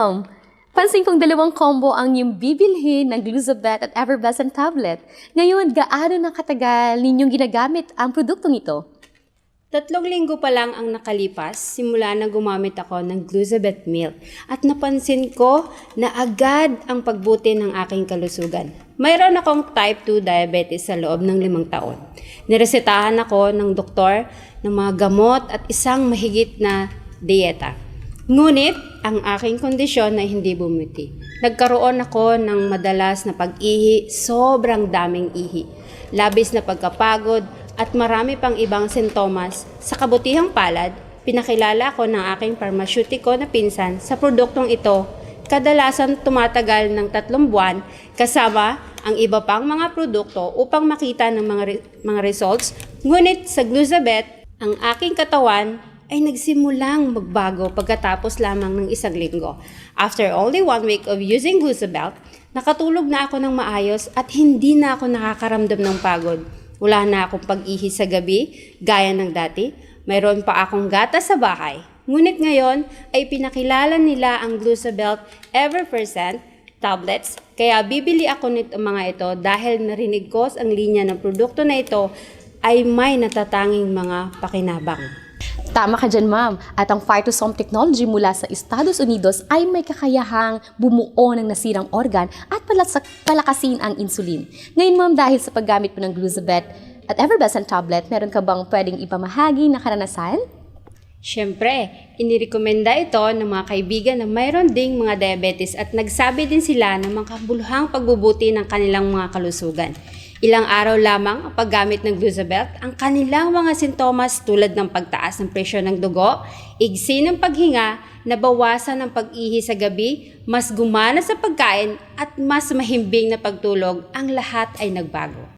ma'am! Pansin kong dalawang combo ang inyong bibilhin ng Gluzabet at Effervescent tablet. Ngayon, gaano na katagal ninyong ginagamit ang produktong ito? 3 linggo pa lang ang nakalipas simula na gumamit ako ng Gluzabet Milk at napansin ko na agad ang pagbuti ng aking kalusugan. Mayroon akong type 2 diabetes sa loob ng 5 taon. Niresetahan ako ng doktor ng mga gamot at isang mahigit na dieta. Ngunit, ang aking kondisyon ay hindi bumuti. Nagkaroon ako ng madalas na pag-ihi, sobrang daming ihi, labis na pagkapagod, at marami pang ibang sintomas. Sa kabutihang palad, pinakilala ko ng aking pharmaceutico na pinsan sa produktong ito. Kadalasan tumatagal ng 3 buwan kasama ang iba pang mga produkto upang makita ng mga results. Ngunit sa Gluzabet, ang aking katawan ay nagsimulang magbago pagkatapos lamang ng 1 linggo. After only 1 week of using Gluzabet, nakatulog na ako ng maayos at hindi na ako nakakaramdam ng pagod. Wala na akong pag-ihi sa gabi, gaya ng dati. Mayroon pa akong gatas sa bahay. Ngunit ngayon ay pinakilala nila ang Gluzabet Effervescent tablets. Kaya bibili ako nito mga ito dahil narinig ko ang linya ng produkto na ito ay may natatanging mga pakinabang. Tama ka dyan, ma'am. At ang Phytosome technology mula sa Estados Unidos ay may kakayahang bumuo ng nasirang organ at palakasin ang insulin. Ngayon, ma'am, dahil sa paggamit mo ng Gluzabet at Effervescent tablet, meron ka bang pwedeng ipamahagi na karanasan? Siyempre, inirekomenda ito ng mga kaibigan na mayroon ding mga diabetes at nagsabi din sila ng makabuluhang pagbubuti ng kanilang mga kalusugan. Ilang araw lamang ang paggamit ng Gluzabet, ang kanilang mga sintomas tulad ng pagtaas ng presyon ng dugo, igsi ng paghinga, nabawasan ng pag-ihi sa gabi, mas gumana sa pagkain at mas mahimbing na pagtulog, ang lahat ay nagbago.